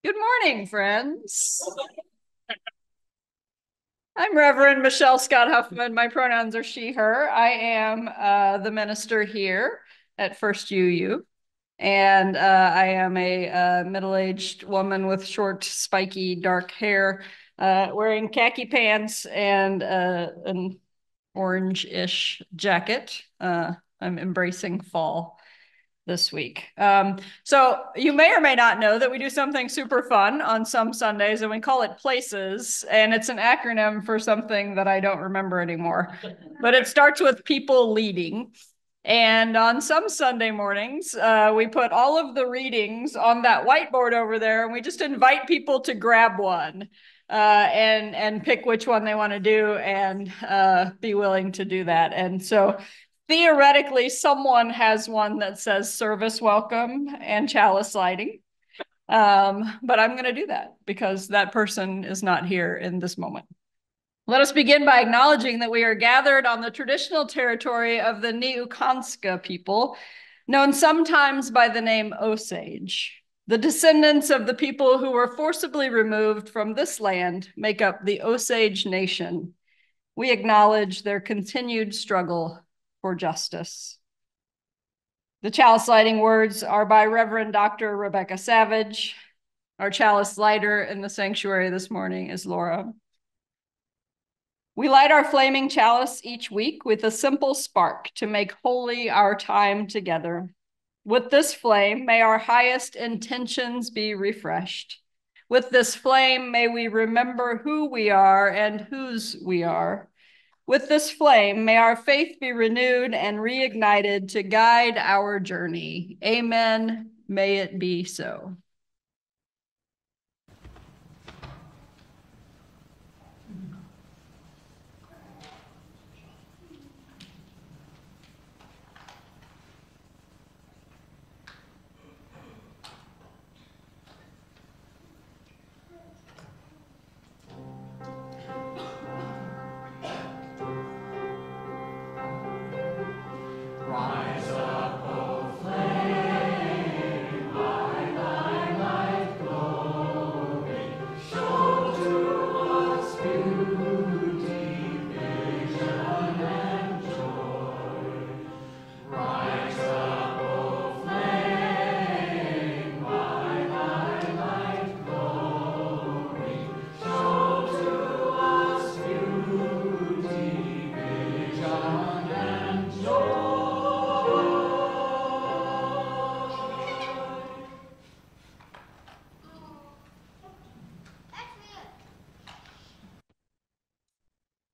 Good morning, friends. I'm Reverend Michelle Scott Huffman. My pronouns are she, her. I am the minister here at First UU. And I am a middle-aged woman with short, spiky, dark hair, wearing khaki pants and an orange-ish jacket. I'm embracing fall this week. So you may or may not know that we do something super fun on some Sundays, and we call it Places, and it's an acronym for something that I don't remember anymore, but it starts with people leading. And on some Sunday mornings, we put all of the readings on that whiteboard over there, and we just invite people to grab one and pick which one they want to do and be willing to do that. And so theoretically, someone has one that says service welcome and chalice lighting. But I'm going to do that because that person is not here in this moment. Let us begin by acknowledging that we are gathered on the traditional territory of the Niukanska people, known sometimes by the name Osage. The descendants of the people who were forcibly removed from this land make up the Osage Nation. We acknowledge their continued struggle for justice. The chalice lighting words are by Reverend Dr. Rebecca Savage. Our chalice lighter in the sanctuary this morning is Laura. We light our flaming chalice each week with a simple spark to make holy our time together. With this flame, may our highest intentions be refreshed. With this flame, may we remember who we are and whose we are. With this flame, may our faith be renewed and reignited to guide our journey. Amen. May it be so.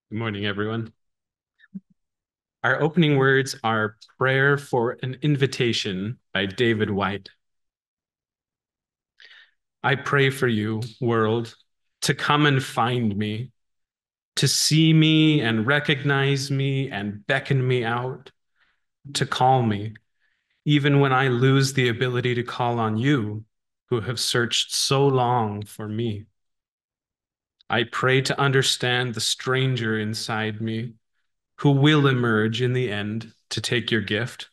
Good morning, everyone. Our opening words are Prayer for an Invitation by David White. I pray for you, world, to come and find me, to see me and recognize me and beckon me out, to call me, even when I lose the ability to call on you, who have searched so long for me. I pray to understand the stranger inside me, who will emerge in the end to take your gift.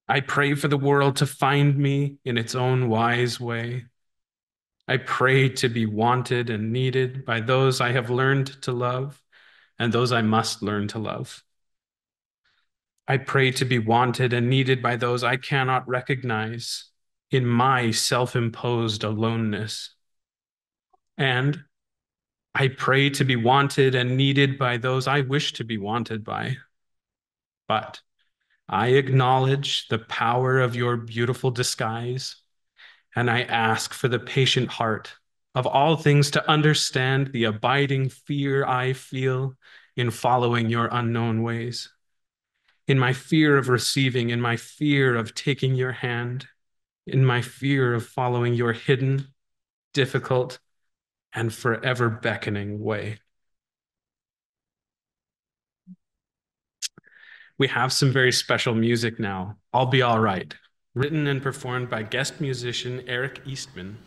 I pray for the world to find me in its own wise way. I pray to be wanted and needed by those I have learned to love and those I must learn to love. I pray to be wanted and needed by those I cannot recognize in my self-imposed aloneness. And I pray to be wanted and needed by those I wish to be wanted by. But I acknowledge the power of your beautiful disguise, and I ask for the patient heart of all things to understand the abiding fear I feel in following your unknown ways, in my fear of receiving, in my fear of taking your hand, in my fear of following your hidden, difficult, and forever beckoning way. We have some very special music now. I'll Be All Right, written and performed by guest musician Eric Eastman.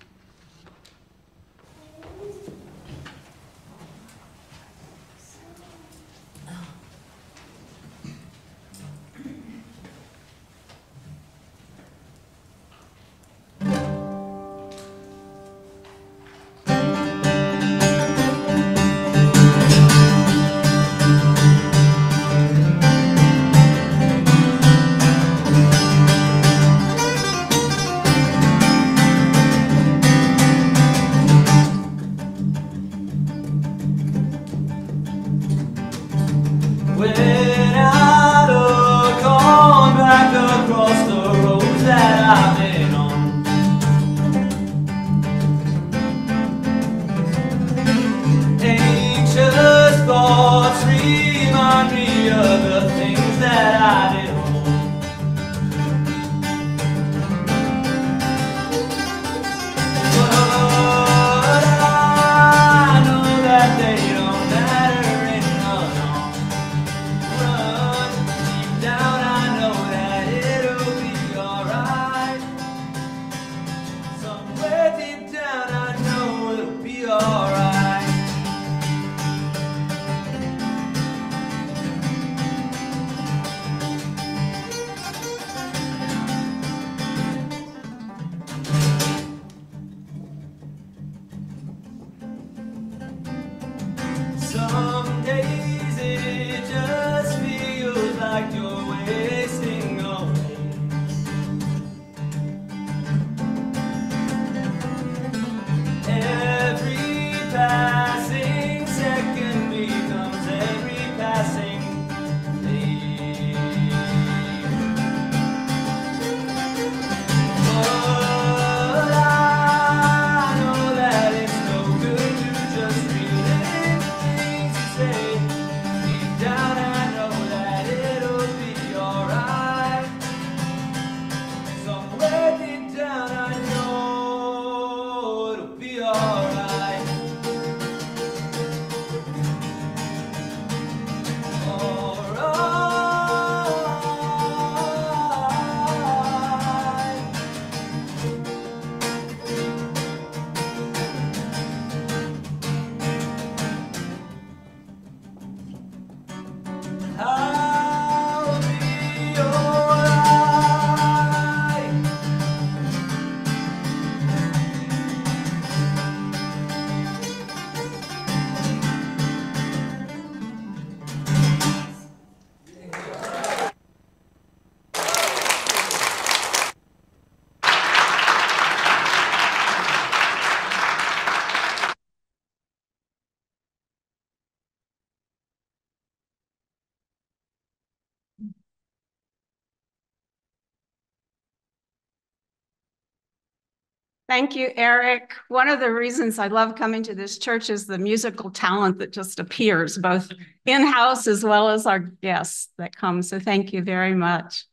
Thank you, Eric. One of the reasons I love coming to this church is the musical talent that just appears, both in-house as well as our guests that come. So thank you very much.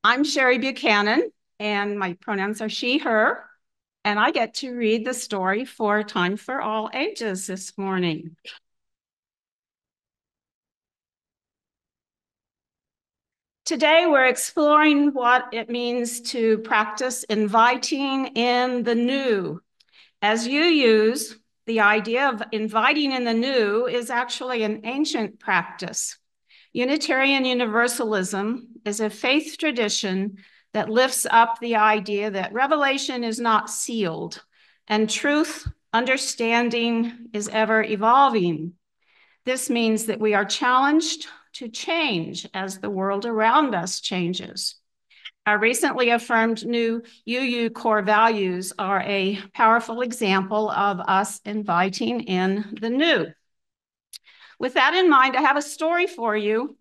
I'm Sherry Buchanan, and my pronouns are she, her, and I get to read the story for Time for All Ages this morning. Today, we're exploring what it means to practice inviting in the new. As you use, the idea of inviting in the new is actually an ancient practice. Unitarian Universalism is a faith tradition that lifts up the idea that revelation is not sealed and truth, understanding is ever evolving. This means that we are challenged to change as the world around us changes. Our recently affirmed new UU core values are a powerful example of us inviting in the new. With that in mind, I have a story for you.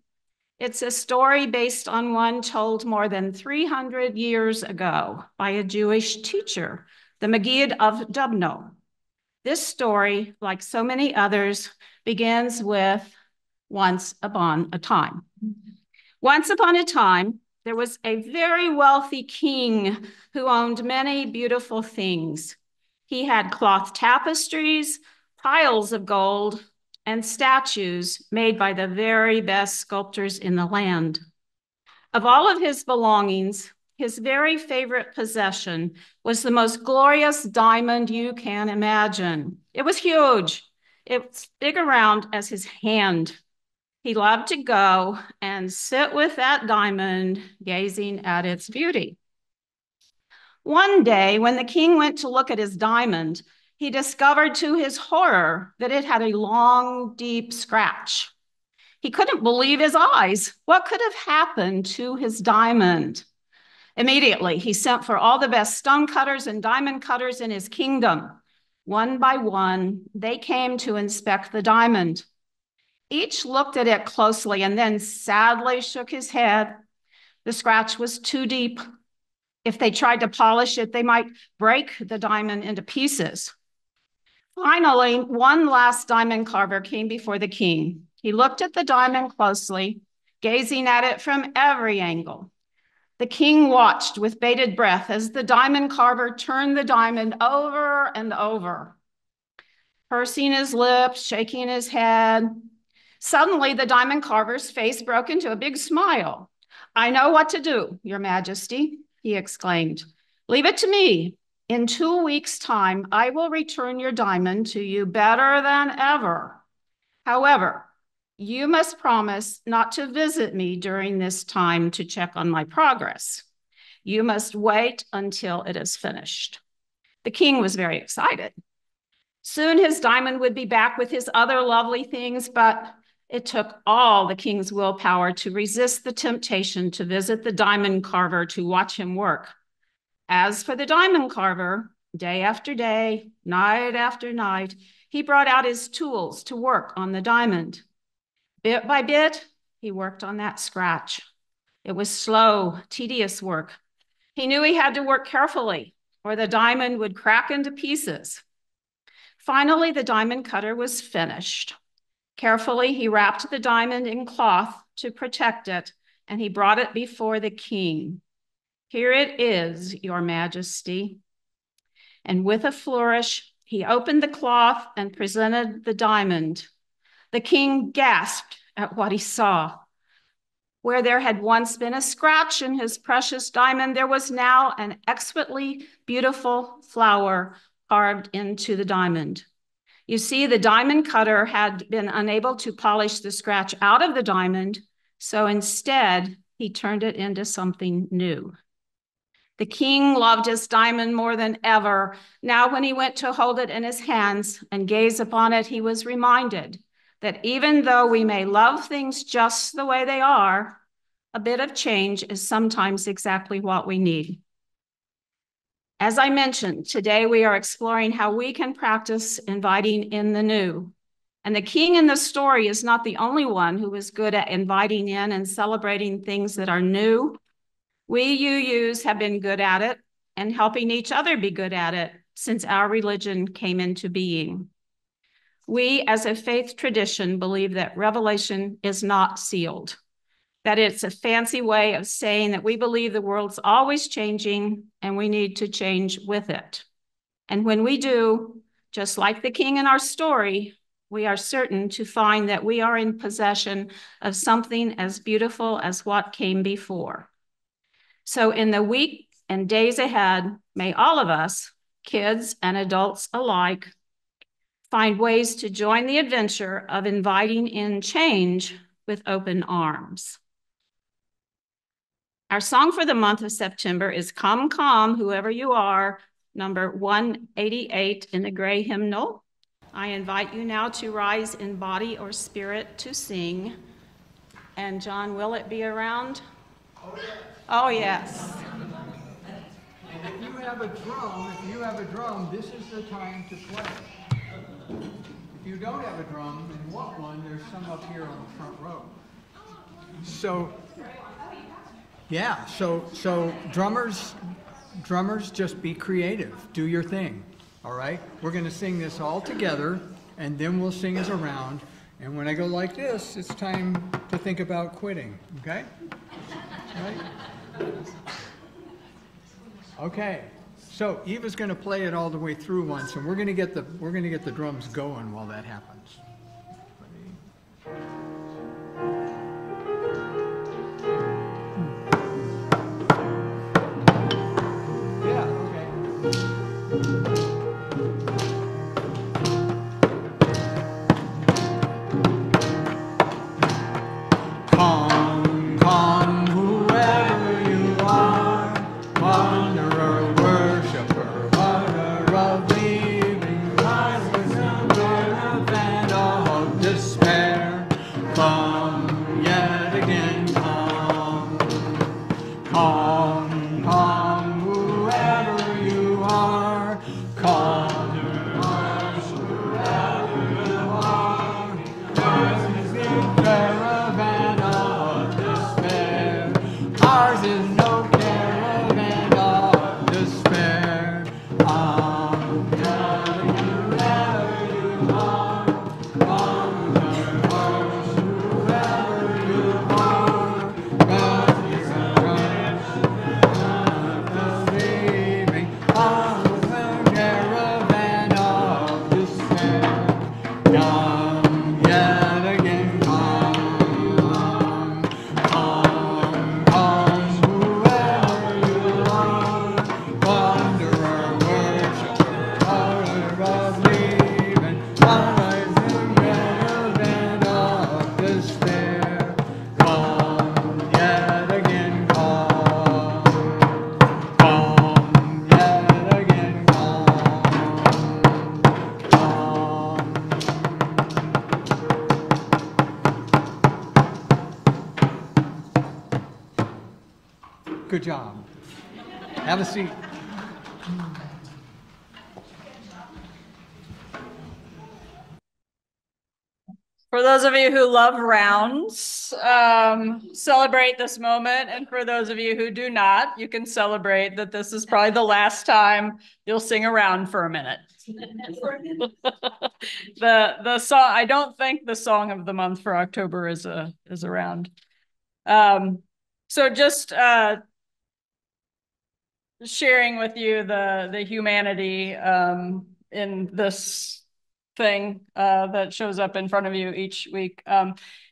It's a story based on one told more than 300 years ago by a Jewish teacher, the Maggid of Dubno. This story, like so many others, begins with once upon a time. Once upon a time, there was a very wealthy king who owned many beautiful things. He had cloth tapestries, piles of gold, and statues made by the very best sculptors in the land. Of all of his belongings, his very favorite possession was the most glorious diamond you can imagine. It was huge. It's big around as his hand. He loved to go and sit with that diamond, gazing at its beauty. One day, when the king went to look at his diamond, he discovered to his horror that it had a long, deep scratch. He couldn't believe his eyes. What could have happened to his diamond? Immediately, he sent for all the best stone cutters and diamond cutters in his kingdom. One by one, they came to inspect the diamond. Each looked at it closely and then sadly shook his head. The scratch was too deep. If they tried to polish it, they might break the diamond into pieces. Finally, one last diamond carver came before the king. He looked at the diamond closely, gazing at it from every angle. The king watched with bated breath as the diamond carver turned the diamond over and over, pursing his lips, shaking his head. Suddenly, the diamond carver's face broke into a big smile. "I know what to do, Your Majesty," he exclaimed. "Leave it to me. In 2 weeks' time, I will return your diamond to you better than ever. However, you must promise not to visit me during this time to check on my progress. You must wait until it is finished." The king was very excited. Soon his diamond would be back with his other lovely things, but it took all the king's willpower to resist the temptation to visit the diamond carver to watch him work. As for the diamond carver, day after day, night after night, he brought out his tools to work on the diamond. Bit by bit, he worked on that scratch. It was slow, tedious work. He knew he had to work carefully, or the diamond would crack into pieces. Finally, the diamond cutter was finished. Carefully, he wrapped the diamond in cloth to protect it, and he brought it before the king. "Here it is, Your Majesty." And with a flourish, he opened the cloth and presented the diamond. The king gasped at what he saw. Where there had once been a scratch in his precious diamond, there was now an exquisitely beautiful flower carved into the diamond. You see, the diamond cutter had been unable to polish the scratch out of the diamond, so instead, he turned it into something new. The king loved his diamond more than ever. Now, when he went to hold it in his hands and gaze upon it, he was reminded that even though we may love things just the way they are, a bit of change is sometimes exactly what we need. As I mentioned, today we are exploring how we can practice inviting in the new. And the king in the story is not the only one who is good at inviting in and celebrating things that are new. We UUs have been good at it. and helping each other be good at it since our religion came into being. We, as a faith tradition, believe that revelation is not sealed, that it's a fancy way of saying that we believe the world's always changing and we need to change with it. And when we do, just like the king in our story, we are certain to find that we are in possession of something as beautiful as what came before. So in the week and days ahead, may all of us, kids and adults alike, find ways to join the adventure of inviting in change with open arms. Our song for the month of September is Come, Come, Whoever You Are, number 188 in the gray hymnal. I invite you now to rise in body or spirit to sing. And John, will it be around? Oh, yes. And if you have a drum, this is the time to play. If you don't have a drum and want one, there's some up here on the front row. So, yeah, so drummers, just be creative. Do your thing, all right? We're going to sing this all together, and then we'll sing as a round. And when I go like this, it's time to think about quitting, okay? Right? Okay. So Eva's going to play it all the way through once, and we're going to get the drums going while that happens. Good job. Have a seat. For those of you who love rounds, celebrate this moment. And for those of you who do not, you can celebrate that this is probably the last time you'll sing around for a minute. The song, I don't think the song of the month for October is around. So just sharing with you the humanity in this thing that shows up in front of you each week.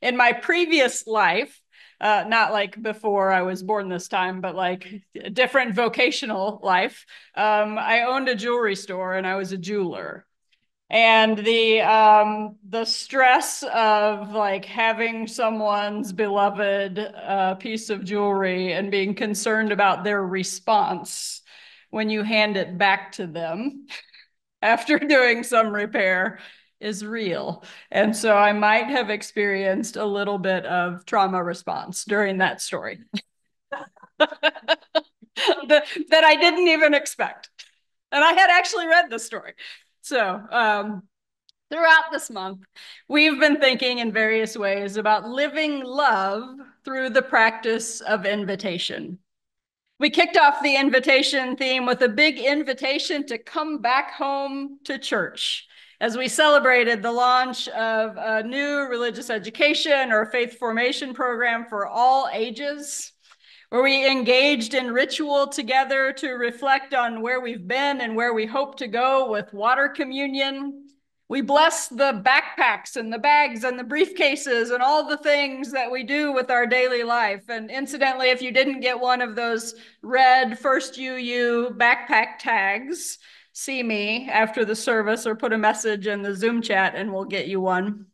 In my previous life, not like before I was born this time, but like a different vocational life, I owned a jewelry store and I was a jeweler. And the stress of like having someone's beloved piece of jewelry and being concerned about their response when you hand it back to them after doing some repair is real. And so I might have experienced a little bit of trauma response during that story that I didn't even expect. And I had actually read the story. So throughout this month, we've been thinking in various ways about living love through the practice of invitation. We kicked off the invitation theme with a big invitation to come back home to church as we celebrated the launch of a new religious education or faith formation program for all ages, where we engaged in ritual together to reflect on where we've been and where we hope to go with water communion. We bless the backpacks and the bags and the briefcases and all the things that we do with our daily life. And incidentally, if you didn't get one of those red First UU backpack tags, see me after the service or put a message in the Zoom chat and we'll get you one.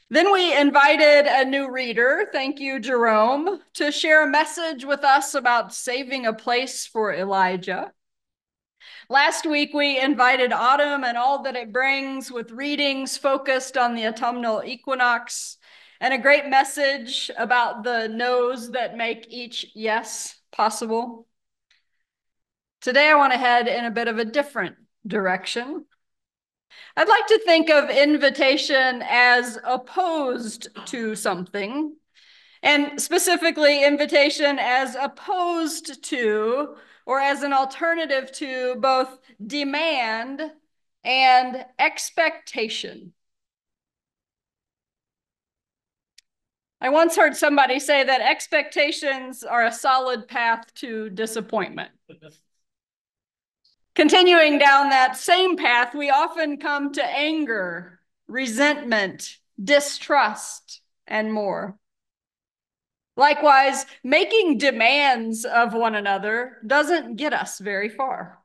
Then we invited a new reader, thank you, Jerome, to share a message with us about saving a place for Elijah. Last week, we invited autumn and all that it brings with readings focused on the autumnal equinox and a great message about the no's that make each yes possible. Today, I want to head in a bit of a different direction. I'd like to think of invitation as opposed to something, and specifically invitation as opposed to or as an alternative to both demand and expectation. I once heard somebody say that expectations are a solid path to disappointment. Continuing down that same path, we often come to anger, resentment, distrust, and more. Likewise, making demands of one another doesn't get us very far.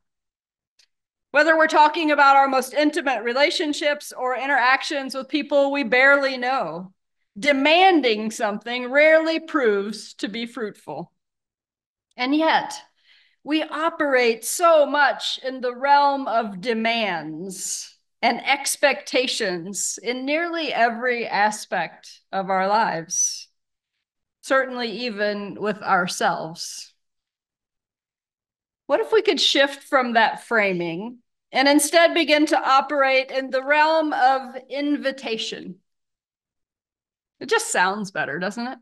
Whether we're talking about our most intimate relationships or interactions with people we barely know, demanding something rarely proves to be fruitful. And yet, we operate so much in the realm of demands and expectations in nearly every aspect of our lives, certainly even with ourselves. What if we could shift from that framing and instead begin to operate in the realm of invitation? It just sounds better, doesn't it?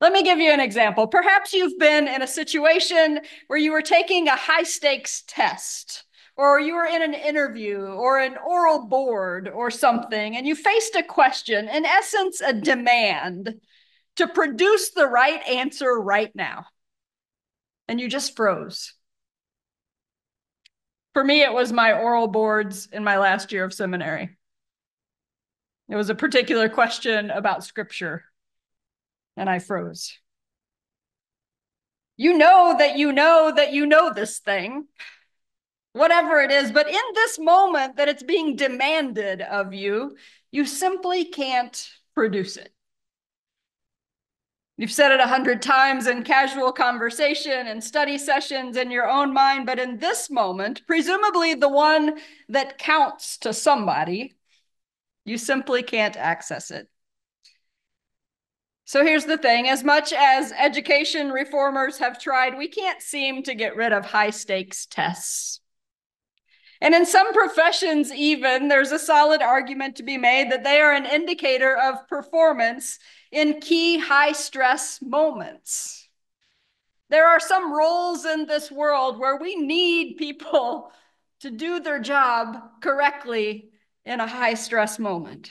Let me give you an example. Perhaps you've been in a situation where you were taking a high-stakes test, or you were in an interview or an oral board or something, and you faced a question, in essence, a demand to produce the right answer right now. And you just froze. For me, it was my oral boards in my last year of seminary. It was a particular question about scripture, and I froze. You know that you know that you know this thing, whatever it is, but in this moment that it's being demanded of you, you simply can't produce it. You've said it 100 times in casual conversation and study sessions in your own mind, but in this moment, presumably the one that counts to somebody, you simply can't access it. So here's the thing, as much as education reformers have tried, we can't seem to get rid of high-stakes tests. And in some professions even, there's a solid argument to be made that they are an indicator of performance in key high-stress moments. There are some roles in this world where we need people to do their job correctly in a high-stress moment.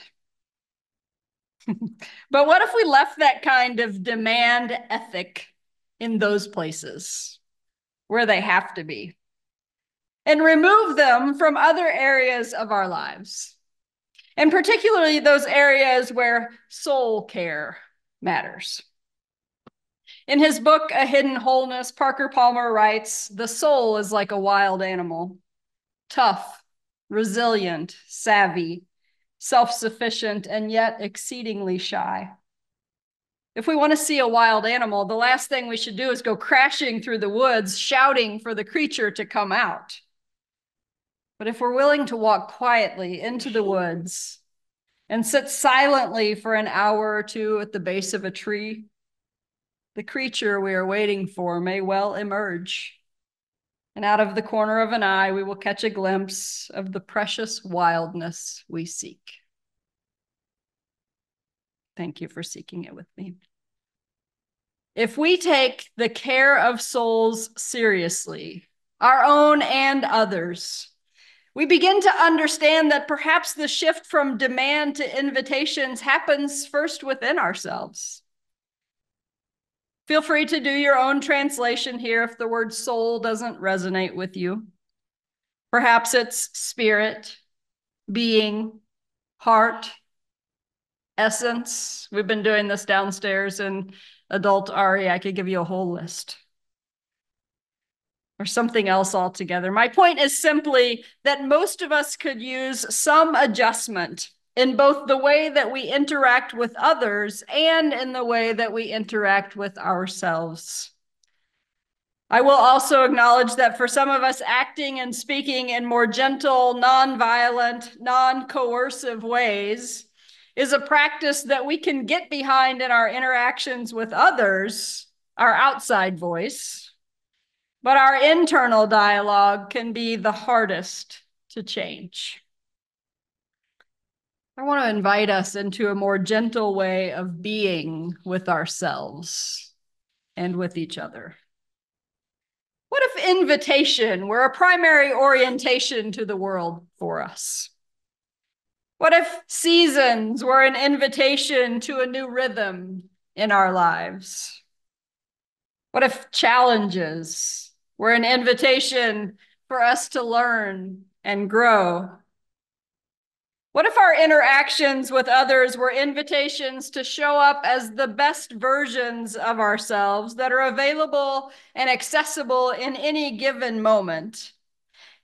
But what if we left that kind of demand ethic in those places where they have to be and remove them from other areas of our lives, and particularly those areas where soul care matters? In his book, A Hidden Wholeness, Parker Palmer writes, "The soul is like a wild animal, tough, resilient, savvy, self-sufficient, and yet exceedingly shy. If we want to see a wild animal, the last thing we should do is go crashing through the woods, shouting for the creature to come out. But if we're willing to walk quietly into the woods and sit silently for an hour or two at the base of a tree, the creature we are waiting for may well emerge. And out of the corner of an eye, we will catch a glimpse of the precious wildness we seek." Thank you for seeking it with me. if we take the care of souls seriously, our own and others, we begin to understand that perhaps the shift from demand to invitations happens first within ourselves. Feel free to do your own translation here if the word soul doesn't resonate with you. Perhaps it's spirit, being, heart, essence. We've been doing this downstairs in adult RE. I could give you a whole list. Or something else altogether. My point is simply that most of us could use some adjustment in both the way that we interact with others and in the way that we interact with ourselves. I will also acknowledge that for some of us, acting and speaking in more gentle, non-violent, non-coercive ways is a practice that we can get behind in our interactions with others, our outside voice. But our internal dialogue can be the hardest to change. I want to invite us into a more gentle way of being with ourselves and with each other. What if invitation were a primary orientation to the world for us? What if seasons were an invitation to a new rhythm in our lives? What if challenges were an invitation for us to learn and grow? What if our interactions with others were invitations to show up as the best versions of ourselves that are available and accessible in any given moment?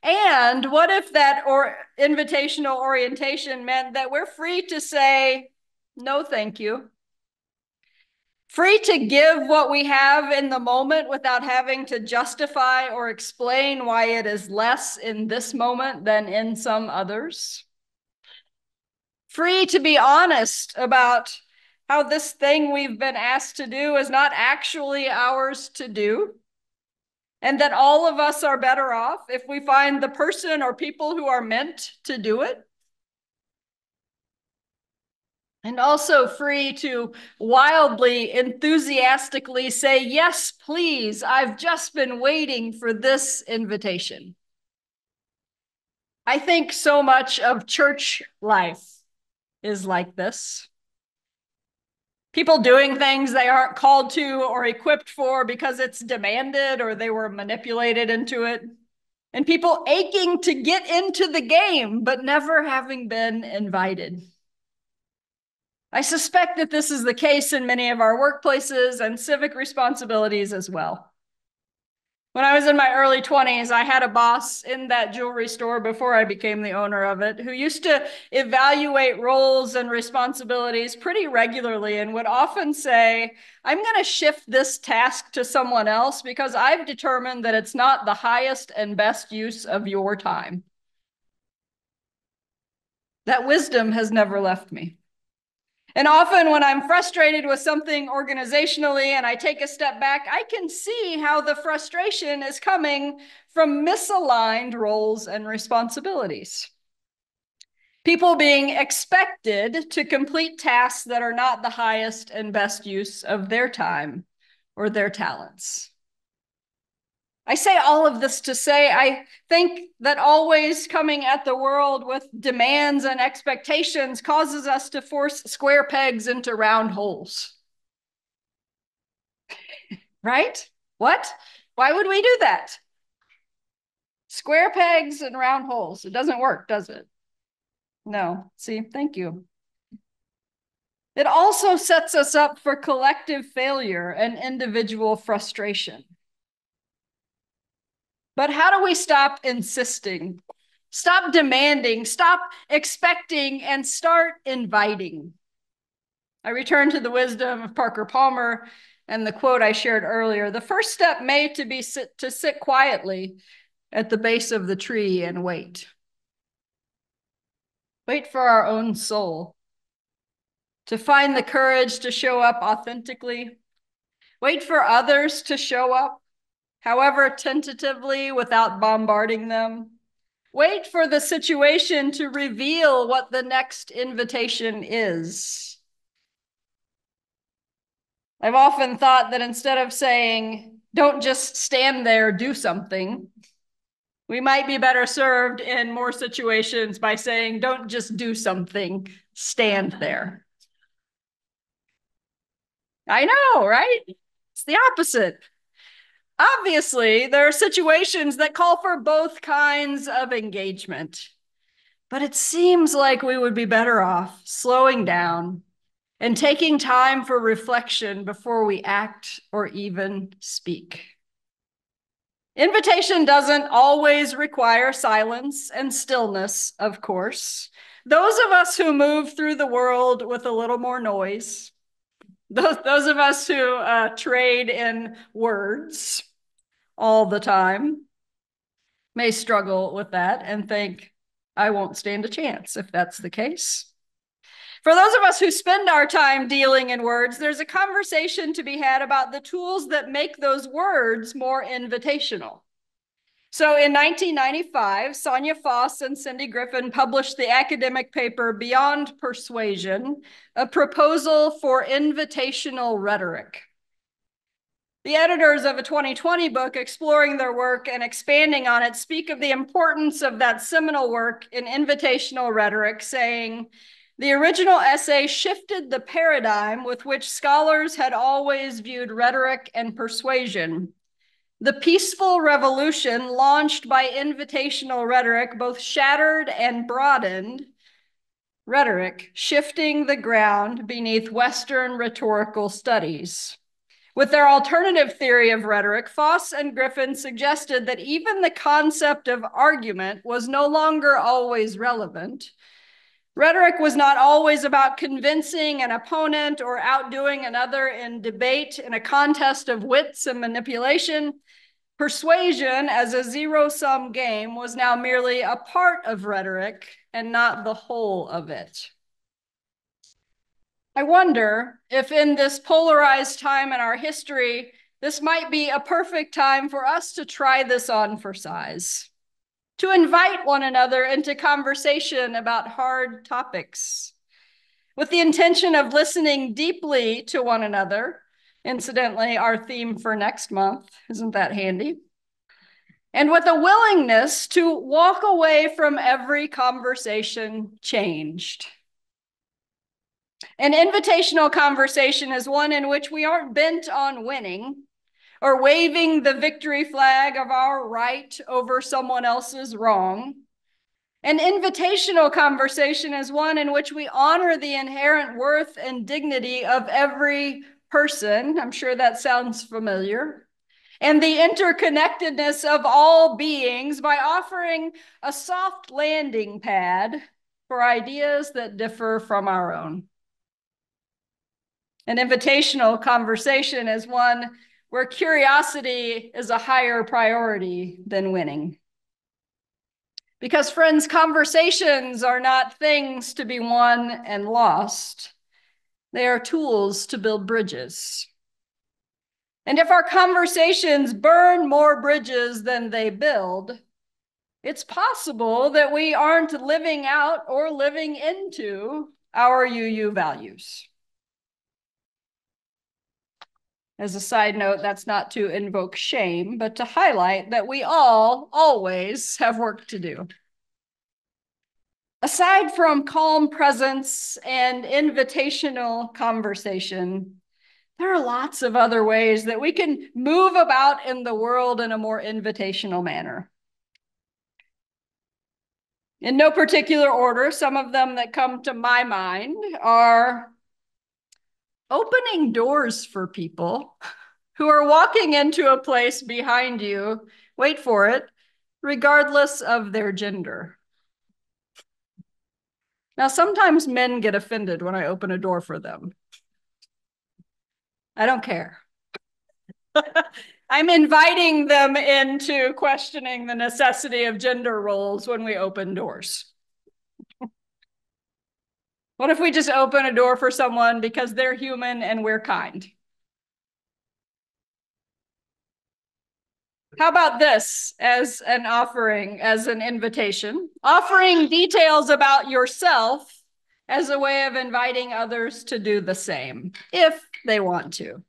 And what if that invitational orientation meant that we're free to say, no, thank you. Free to give what we have in the moment without having to justify or explain why it is less in this moment than in some others. Free to be honest about how this thing we've been asked to do is not actually ours to do, and that all of us are better off if we find the person or people who are meant to do it. And also free to wildly, enthusiastically say, yes, please, I've just been waiting for this invitation. I think so much of church life is like this. People doing things they aren't called to or equipped for because it's demanded or they were manipulated into it. And people aching to get into the game, but never having been invited. I suspect that this is the case in many of our workplaces and civic responsibilities as well. When I was in my early 20s, I had a boss in that jewelry store before I became the owner of it, who used to evaluate roles and responsibilities pretty regularly and would often say, I'm going to shift this task to someone else because I've determined that it's not the highest and best use of your time. That wisdom has never left me. And often when I'm frustrated with something organizationally and I take a step back, I can see how the frustration is coming from misaligned roles and responsibilities. People being expected to complete tasks that are not the highest and best use of their time or their talents. I say all of this to say, I think that always coming at the world with demands and expectations causes us to force square pegs into round holes. Right? What? Why would we do that? Square pegs and round holes. It doesn't work, does it? No. See, thank you. It also sets us up for collective failure and individual frustration. But how do we stop insisting, stop demanding, stop expecting, and start inviting? I return to the wisdom of Parker Palmer and the quote I shared earlier. The first step may be to sit quietly at the base of the tree and wait. Wait for our own soul to find the courage to show up authentically. Wait for others to show up, however tentatively, without bombarding them. Wait for the situation to reveal what the next invitation is. I've often thought that instead of saying, don't just stand there, do something, we might be better served in more situations by saying, don't just do something, stand there. I know, right? It's the opposite. Obviously, there are situations that call for both kinds of engagement, but it seems like we would be better off slowing down and taking time for reflection before we act or even speak. Invitation doesn't always require silence and stillness, of course. Those of us who move through the world with a little more noise, those of us who trade in words all the time may struggle with that and think, I won't stand a chance if that's the case. For those of us who spend our time dealing in words, there's a conversation to be had about the tools that make those words more invitational. So in 1995, Sonia Foss and Cindy Griffin published the academic paper Beyond Persuasion, a proposal for invitational rhetoric. The editors of a 2020 book exploring their work and expanding on it speak of the importance of that seminal work in invitational rhetoric, saying, the original essay shifted the paradigm with which scholars had always viewed rhetoric and persuasion. The peaceful revolution launched by invitational rhetoric both shattered and broadened rhetoric, shifting the ground beneath Western rhetorical studies. With their alternative theory of rhetoric, Foss and Griffin suggested that even the concept of argument was no longer always relevant. Rhetoric was not always about convincing an opponent or outdoing another in debate in a contest of wits and manipulation. Persuasion as a zero-sum game was now merely a part of rhetoric and not the whole of it. I wonder if in this polarized time in our history, this might be a perfect time for us to try this on for size, to invite one another into conversation about hard topics, with the intention of listening deeply to one another. Incidentally, our theme for next month, isn't that handy? And with a willingness to walk away from every conversation changed. An invitational conversation is one in which we aren't bent on winning or waving the victory flag of our right over someone else's wrong. An invitational conversation is one in which we honor the inherent worth and dignity of every person. I'm sure that sounds familiar. And the interconnectedness of all beings by offering a soft landing pad for ideas that differ from our own. An invitational conversation is one where curiosity is a higher priority than winning. Because, friends, conversations are not things to be won and lost. They are tools to build bridges. And if our conversations burn more bridges than they build, it's possible that we aren't living out or living into our UU values. As a side note, that's not to invoke shame, but to highlight that we all always have work to do. Aside from calm presence and invitational conversation, there are lots of other ways that we can move about in the world in a more invitational manner. In no particular order, some of them that come to my mind are opening doors for people who are walking into a place behind you, wait for it, regardless of their gender. Now, sometimes men get offended when I open a door for them. I don't care. I'm inviting them into questioning the necessity of gender roles when we open doors. What if we just open a door for someone because they're human and we're kind? How about this as an offering, as an invitation? Offering details about yourself as a way of inviting others to do the same, if they want to.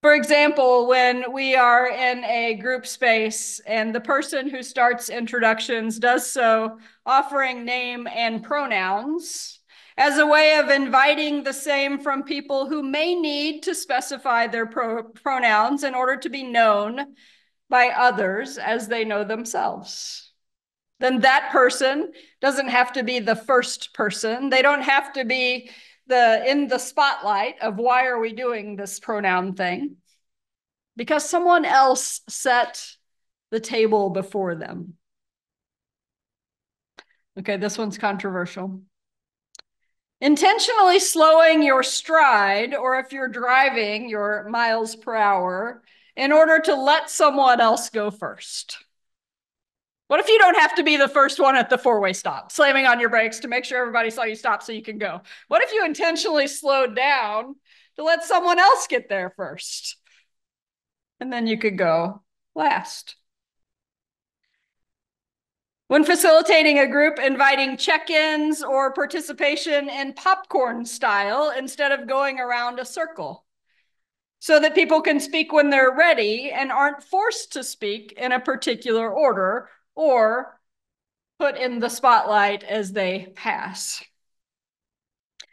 For example, when we are in a group space and the person who starts introductions does so offering name and pronouns as a way of inviting the same from people who may need to specify their pronouns in order to be known by others as they know themselves. Then that person doesn't have to be the first person. They don't have to be in the spotlight of why are we doing this pronoun thing? Because someone else set the table before them. Okay, this one's controversial. Intentionally slowing your stride, or if you're driving your miles per hour, in order to let someone else go first. What if you don't have to be the first one at the four-way stop, slamming on your brakes to make sure everybody saw you stop so you can go? What if you intentionally slowed down to let someone else get there first? And then you could go last. When facilitating a group, inviting check-ins or participation in popcorn style instead of going around a circle, so that people can speak when they're ready and aren't forced to speak in a particular order or put in the spotlight as they pass.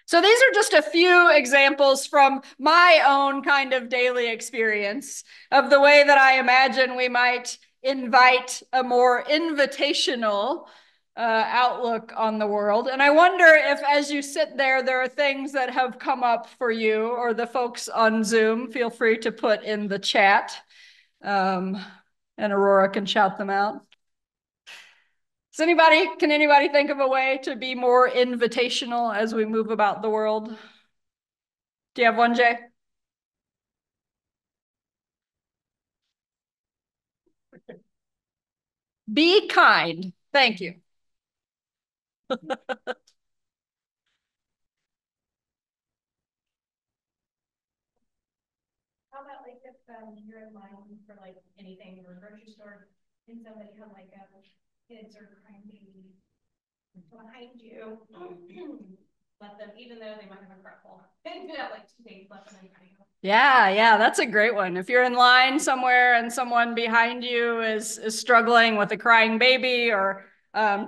So these are just a few examples from my own kind of daily experience of the way that I imagine we might invite a more invitational outlook on the world. And I wonder if as you sit there, there are things that have come up for you, or the folks on Zoom, feel free to put in the chat, and Aurora can shout them out. Can anybody think of a way to be more invitational as we move about the world? Do you have one, Jay? Be kind. Thank you. How about like if you're in line for like anything or a grocery store and somebody had like kids or crying baby behind you, let them, even though they might have a crutch, and you have like 2 days left in the video. Yeah, that's a great one. If you're in line somewhere and someone behind you is struggling with a crying baby or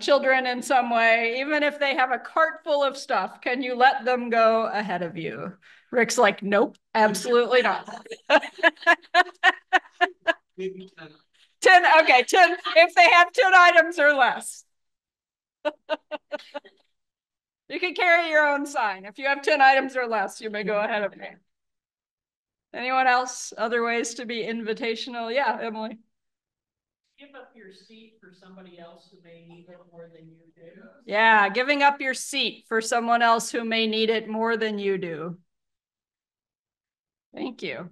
children in some way, even if they have a cart full of stuff, can you let them go ahead of you? Rick's like, nope, absolutely not. 10, okay, 10, if they have 10 items or less. You can carry your own sign. If you have 10 items or less, you may go ahead of me. Anyone else? Other ways to be invitational? Yeah, Emily. Give up your seat for somebody else who may need it more than you do. Yeah, giving up your seat for someone else who may need it more than you do. Thank you.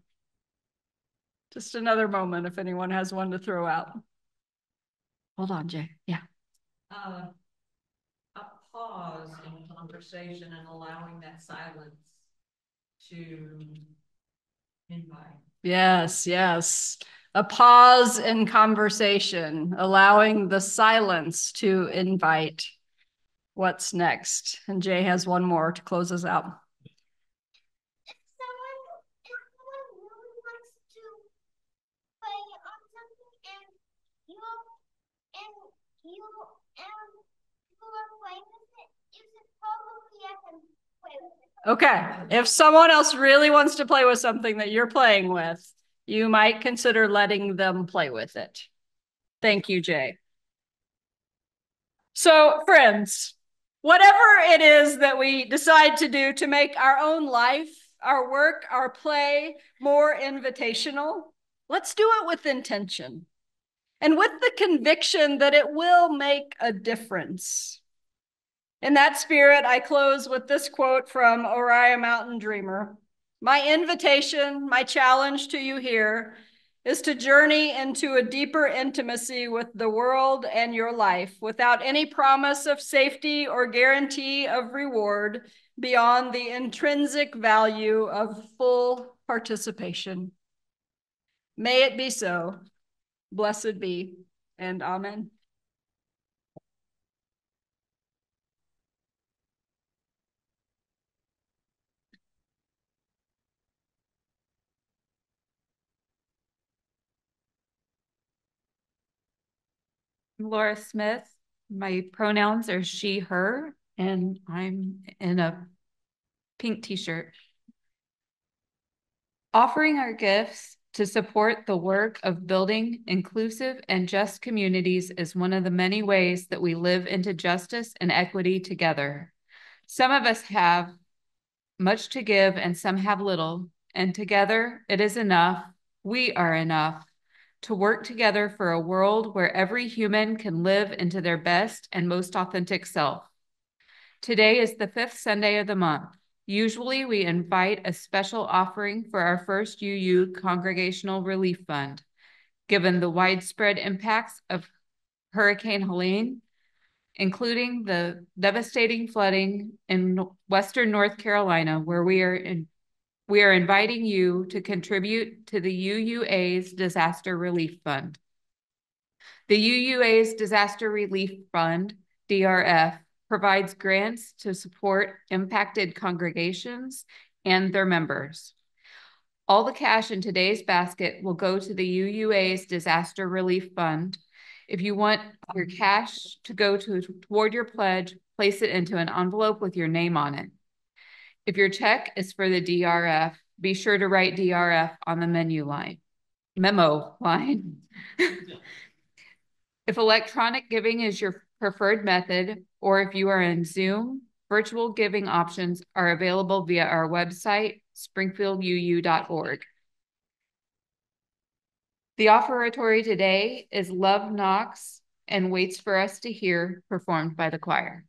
Just another moment if anyone has one to throw out. Hold on, Jay. Yeah. A pause in conversation and allowing that silence to invite. Yes, yes. A pause in conversation, allowing the silence to invite what's next. And Jay has one more to close us out. If someone really wants to play on something and you people are playing with it, you should probably let them play with it. Okay, if someone else really wants to play with something that you're playing with, you might consider letting them play with it. Thank you, Jay. So, friends, whatever it is that we decide to do to make our own life, our work, our play more invitational, let's do it with intention and with the conviction that it will make a difference. In that spirit, I close with this quote from Oriah Mountain Dreamer. My invitation, my challenge to you here is to journey into a deeper intimacy with the world and your life without any promise of safety or guarantee of reward beyond the intrinsic value of full participation. May it be so. Blessed be, and amen. Laura Smith. My pronouns are she, her, and I'm in a pink t-shirt. Offering our gifts to support the work of building inclusive and just communities is one of the many ways that we live into justice and equity together. Some of us have much to give and some have little, and together it is enough, we are enough, to work together for a world where every human can live into their best and most authentic self. Today is the 5th Sunday of the month. Usually we invite a special offering for our First UU Congregational Relief Fund. Given the widespread impacts of Hurricane Helene, including the devastating flooding in Western North Carolina, where we are inviting you to contribute to the UUA's Disaster Relief Fund. The UUA's Disaster Relief Fund, DRF, provides grants to support impacted congregations and their members. All the cash in today's basket will go to the UUA's Disaster Relief Fund. If you want your cash to go toward your pledge, place it into an envelope with your name on it. If your check is for the DRF, be sure to write DRF on the memo line. If electronic giving is your preferred method, or if you are in Zoom, virtual giving options are available via our website, springfielduu.org. The offertory today is Love Knocks and Waits for Us to Hear, performed by the choir.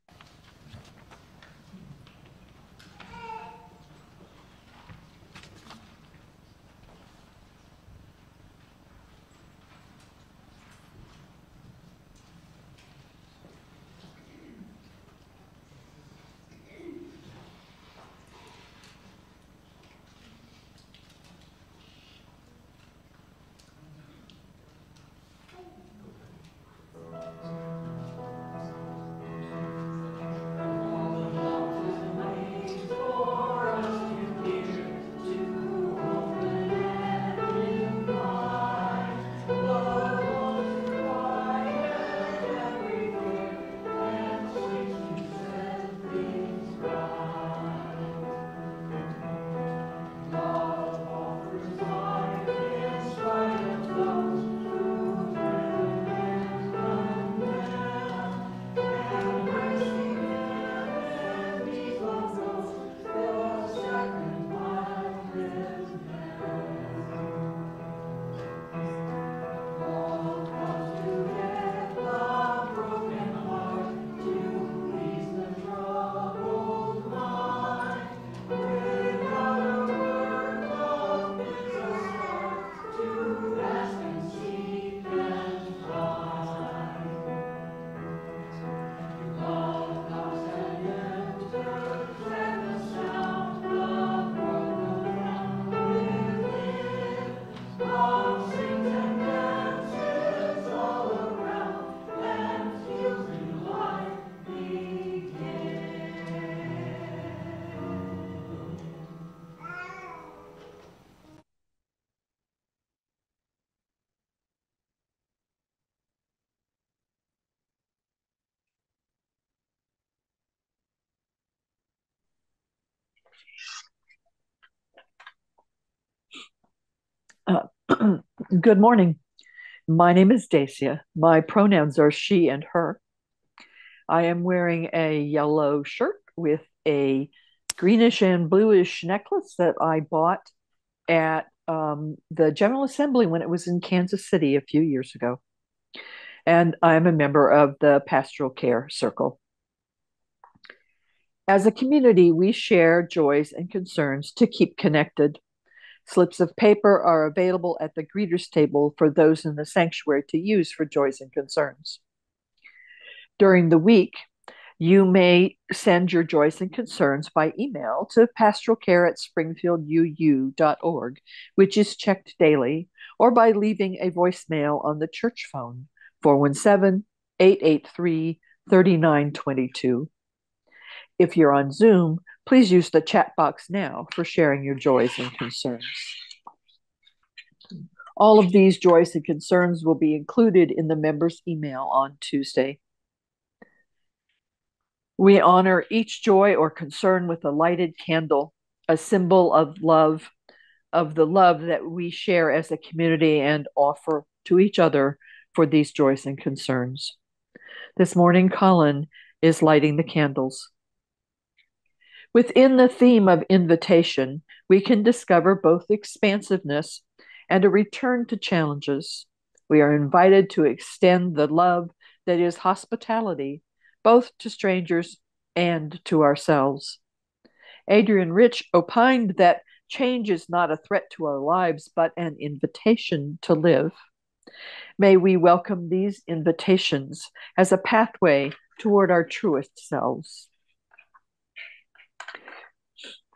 Good morning. My name is Dacia. My pronouns are she and her. I am wearing a yellow shirt with a greenish and bluish necklace that I bought at the General Assembly when it was in Kansas City a few years ago. And I'm a member of the Pastoral Care Circle. As a community, we share joys and concerns to keep connected. Slips of paper are available at the greeters table for those in the sanctuary to use for joys and concerns. During the week, you may send your joys and concerns by email to pastoralcare@springfielduu.org, which is checked daily, or by leaving a voicemail on the church phone, 417-883-3922. If you're on Zoom, please use the chat box now for sharing your joys and concerns. All of these joys and concerns will be included in the members' email on Tuesday. We honor each joy or concern with a lighted candle, a symbol of love, of the love that we share as a community and offer to each other for these joys and concerns. This morning, Colin is lighting the candles. Within the theme of invitation, we can discover both expansiveness and a return to challenges. We are invited to extend the love that is hospitality, both to strangers and to ourselves. Adrienne Rich opined that change is not a threat to our lives, but an invitation to live. May we welcome these invitations as a pathway toward our truest selves.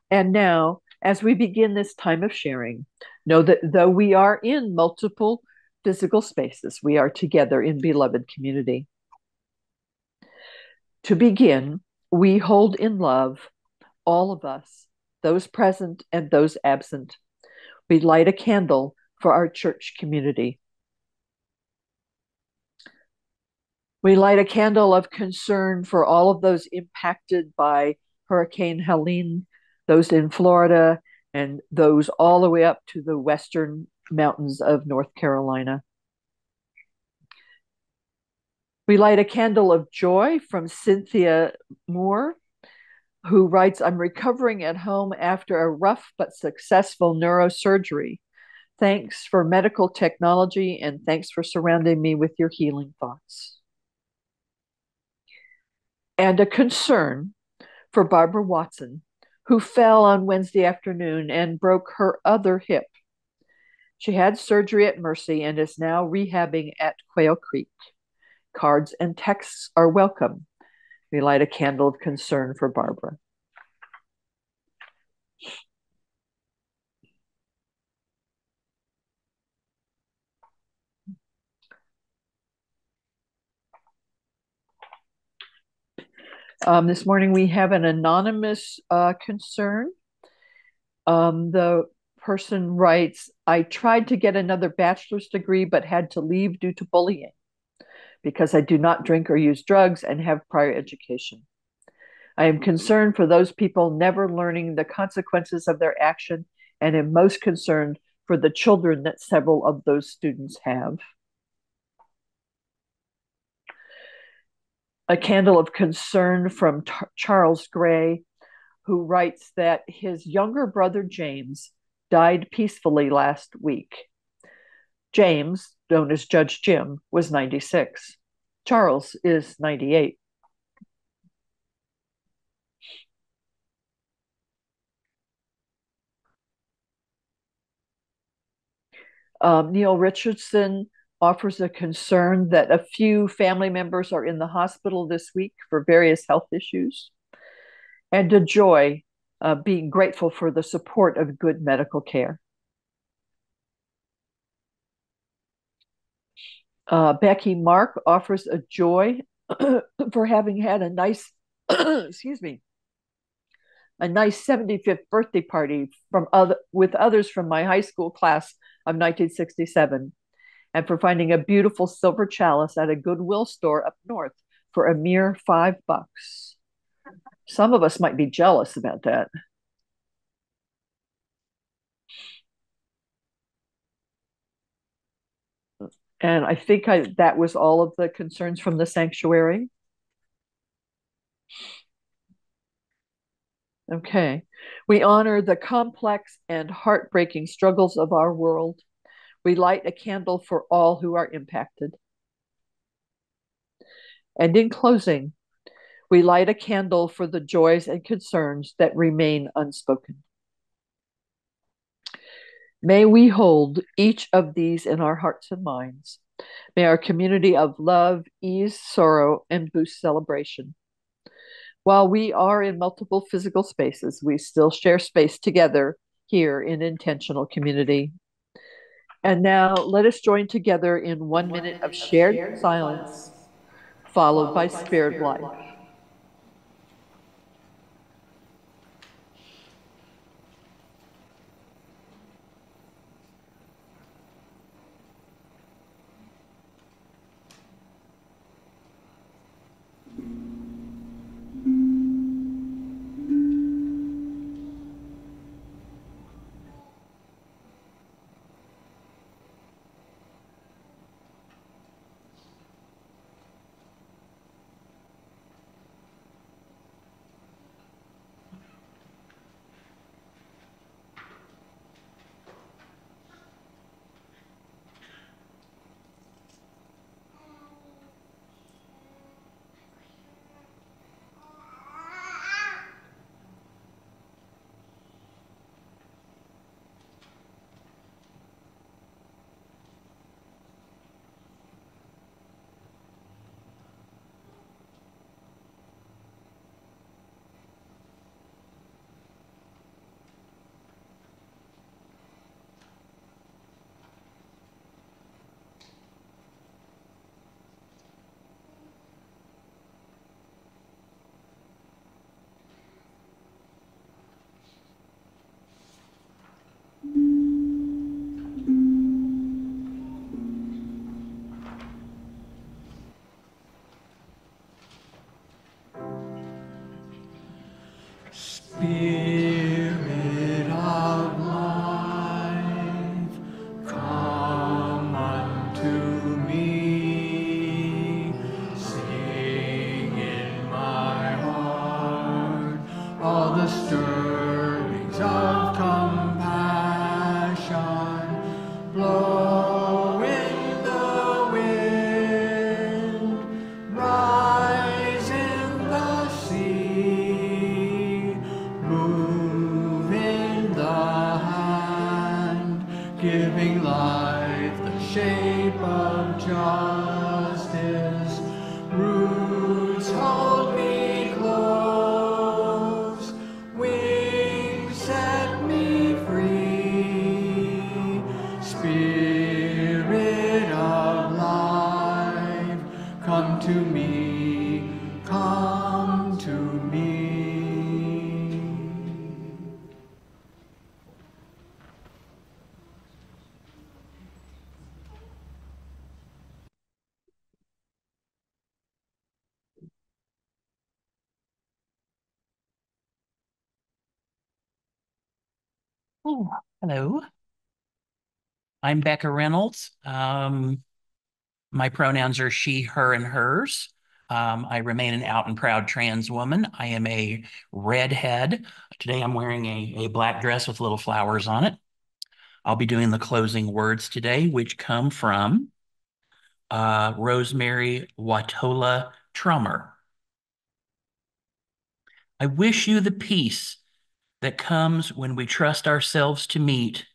And now, as we begin this time of sharing, know that though we are in multiple physical spaces, we are together in beloved community. To begin, we hold in love all of us, those present and those absent. We light a candle for our church community. We light a candle of concern for all of those impacted by Hurricane Helene, those in Florida, and those all the way up to the western mountains of North Carolina. We light a candle of joy from Cynthia Moore, who writes, I'm recovering at home after a rough but successful neurosurgery. Thanks for medical technology and thanks for surrounding me with your healing thoughts. And a concern for Barbara Watson, who fell on Wednesday afternoon and broke her other hip. She had surgery at Mercy and is now rehabbing at Quail Creek. Cards and texts are welcome. We light a candle of concern for Barbara. This morning we have an anonymous concern. The person writes, I tried to get another bachelor's degree but had to leave due to bullying because I do not drink or use drugs and have prior education. I am concerned for those people never learning the consequences of their action and am most concerned for the children that several of those students have. A candle of concern from Charles Gray, who writes that his younger brother James died peacefully last week. James, known as Judge Jim, was 96. Charles is 98. Neil Richardson offers a concern that a few family members are in the hospital this week for various health issues, and a joy being grateful for the support of good medical care. Becky Mark offers a joy for having had a nice, excuse me, a nice 75th birthday party with others from my high school class of 1967, and for finding a beautiful silver chalice at a Goodwill store up north for a mere $5. Some of us might be jealous about that. And I think that was all of the concerns from the sanctuary. Okay. We honor the complex and heartbreaking struggles of our world. We light a candle for all who are impacted. And in closing, we light a candle for the joys and concerns that remain unspoken. May we hold each of these in our hearts and minds. May our community of love ease sorrow and boost celebration. While we are in multiple physical spaces, we still share space together here in intentional community. And now let us join together in 1 minute of shared silence, followed by spirit life. come to me, come to me. Oh, hello. I'm Becca Reynolds. My pronouns are she, her, and hers. I remain an out and proud trans woman. I am a redhead. Today I'm wearing a black dress with little flowers on it. I'll be doing the closing words today, which come from Rosemary Watola Trummer. I wish you the peace that comes when we trust ourselves to meet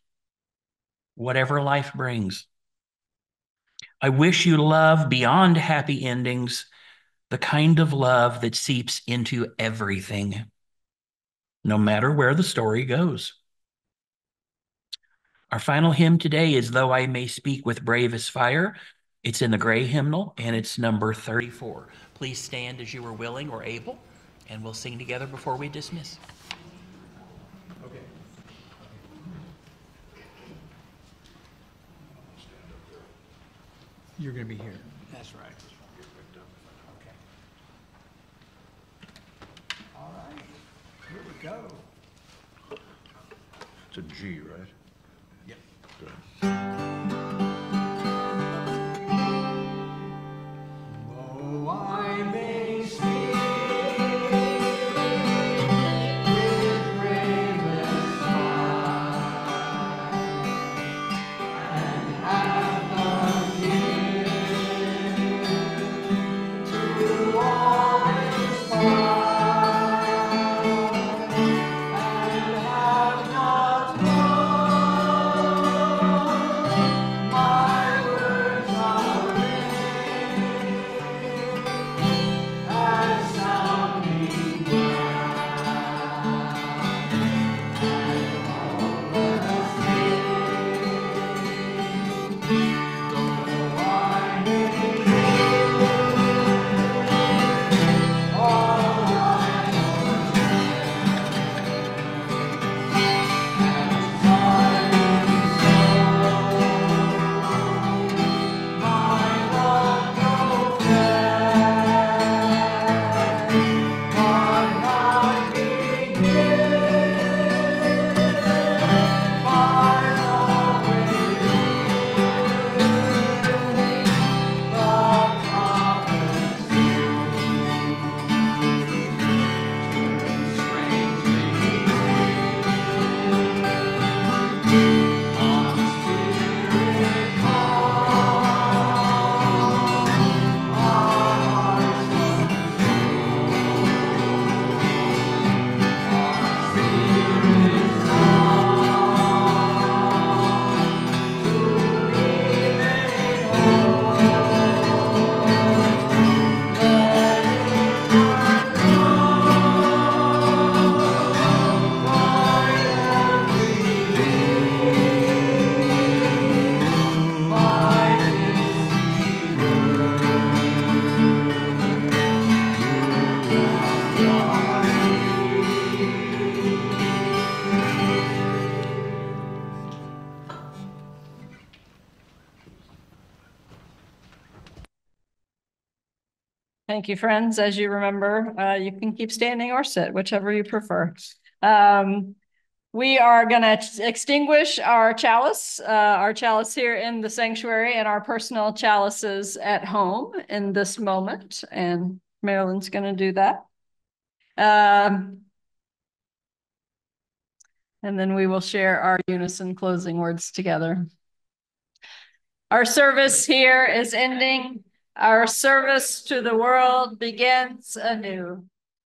whatever life brings. I wish you love beyond happy endings, the kind of love that seeps into everything, no matter where the story goes. Our final hymn today is Though I May Speak with Brave as Fire. It's in the gray hymnal, and it's number 34. Please stand as you are willing or able, and we'll sing together before we dismiss. Okay. You're going to be here. That's right. Okay. All right. Here we go. It's a G, right? Yep. Good. Though I may speak with bravest fire, and have the gift to always find, and have not known, my words are as sounding ground, and all the sea, though I may lose all I Thank you, friends. As you remember, you can keep standing or sit, whichever you prefer. We are going to extinguish our chalice here in the sanctuary, and our personal chalices at home in this moment. And Marilyn's going to do that. And then we will share our unison closing words together. Our service here is ending. Our service to the world begins anew.